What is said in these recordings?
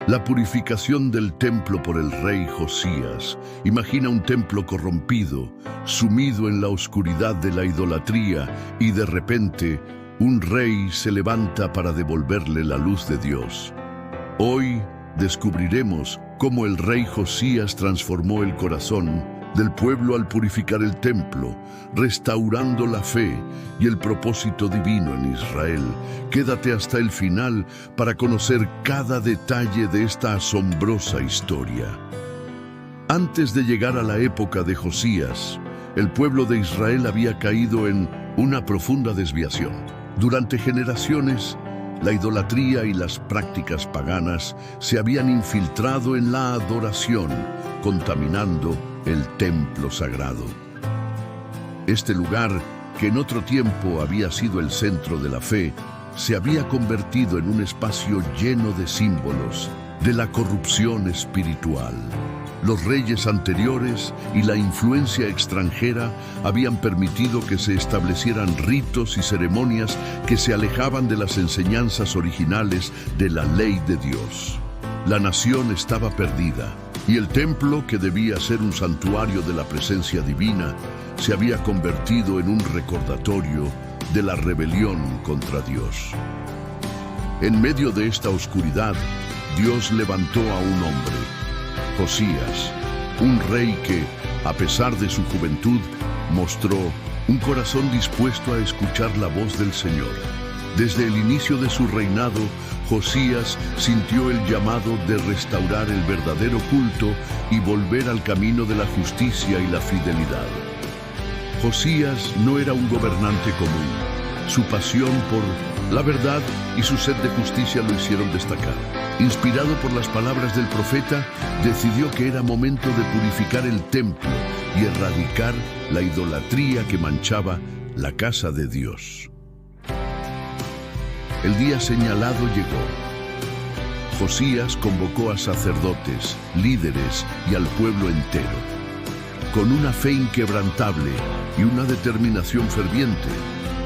La purificación del templo por el rey Josías. Imagina un templo corrompido, sumido en la oscuridad de la idolatría, y de repente un rey se levanta para devolverle la luz de Dios. Hoy descubriremos cómo el rey Josías transformó el corazón del pueblo al purificar el templo, restaurando la fe y el propósito divino en Israel. Quédate hasta el final para conocer cada detalle de esta asombrosa historia. Antes de llegar a la época de Josías, el pueblo de Israel había caído en una profunda desviación. Durante generaciones, la idolatría y las prácticas paganas se habían infiltrado en la adoración, contaminando el templo sagrado. Este lugar, que en otro tiempo había sido el centro de la fe, se había convertido en un espacio lleno de símbolos de la corrupción espiritual. Los reyes anteriores y la influencia extranjera habían permitido que se establecieran ritos y ceremonias que se alejaban de las enseñanzas originales de la ley de Dios. La nación estaba perdida, y el templo, que debía ser un santuario de la presencia divina, se había convertido en un recordatorio de la rebelión contra Dios. En medio de esta oscuridad, Dios levantó a un hombre, Josías, un rey que, a pesar de su juventud, mostró un corazón dispuesto a escuchar la voz del Señor. Desde el inicio de su reinado, Josías sintió el llamado de restaurar el verdadero culto y volver al camino de la justicia y la fidelidad. Josías no era un gobernante común. Su pasión por la verdad y su sed de justicia lo hicieron destacar. Inspirado por las palabras del profeta, decidió que era momento de purificar el templo y erradicar la idolatría que manchaba la casa de Dios. El día señalado llegó. Josías convocó a sacerdotes, líderes y al pueblo entero. Con una fe inquebrantable y una determinación ferviente,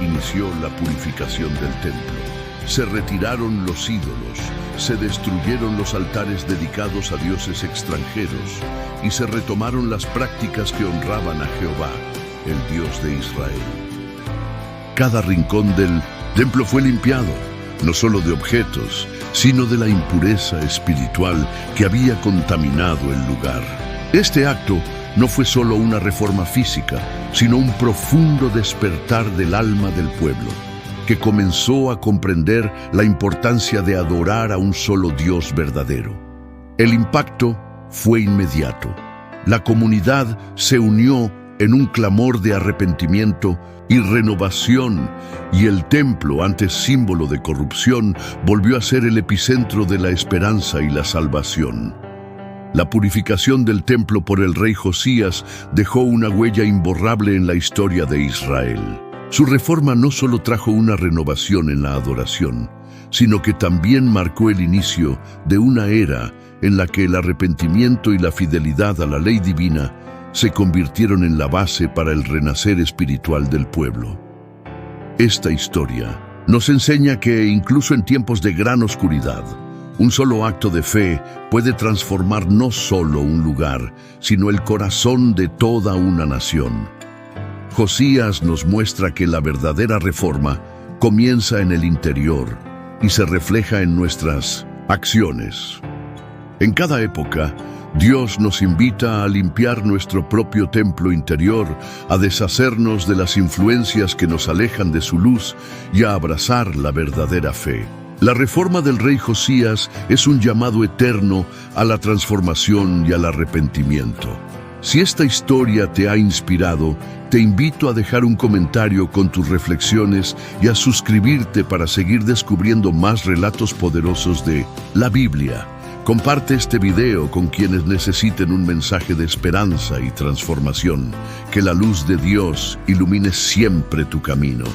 inició la purificación del templo. Se retiraron los ídolos, se destruyeron los altares dedicados a dioses extranjeros y se retomaron las prácticas que honraban a Jehová, el Dios de Israel. Cada rincón del templo fue limpiado, no solo de objetos, sino de la impureza espiritual que había contaminado el lugar. Este acto no fue solo una reforma física, sino un profundo despertar del alma del pueblo, que comenzó a comprender la importancia de adorar a un solo Dios verdadero. El impacto fue inmediato. La comunidad se unió en un clamor de arrepentimiento y renovación, y el templo, antes símbolo de corrupción, volvió a ser el epicentro de la esperanza y la salvación. La purificación del templo por el rey Josías dejó una huella imborrable en la historia de Israel. Su reforma no solo trajo una renovación en la adoración, sino que también marcó el inicio de una era en la que el arrepentimiento y la fidelidad a la ley divina se convirtieron en la base para el renacer espiritual del pueblo. Esta historia nos enseña que incluso en tiempos de gran oscuridad, un solo acto de fe puede transformar no solo un lugar, sino el corazón de toda una nación. Josías nos muestra que la verdadera reforma comienza en el interior y se refleja en nuestras acciones. En cada época, Dios nos invita a limpiar nuestro propio templo interior, a deshacernos de las influencias que nos alejan de su luz y a abrazar la verdadera fe. La reforma del rey Josías es un llamado eterno a la transformación y al arrepentimiento. Si esta historia te ha inspirado, te invito a dejar un comentario con tus reflexiones y a suscribirte para seguir descubriendo más relatos poderosos de la Biblia. Comparte este video con quienes necesiten un mensaje de esperanza y transformación. Que la luz de Dios ilumine siempre tu camino.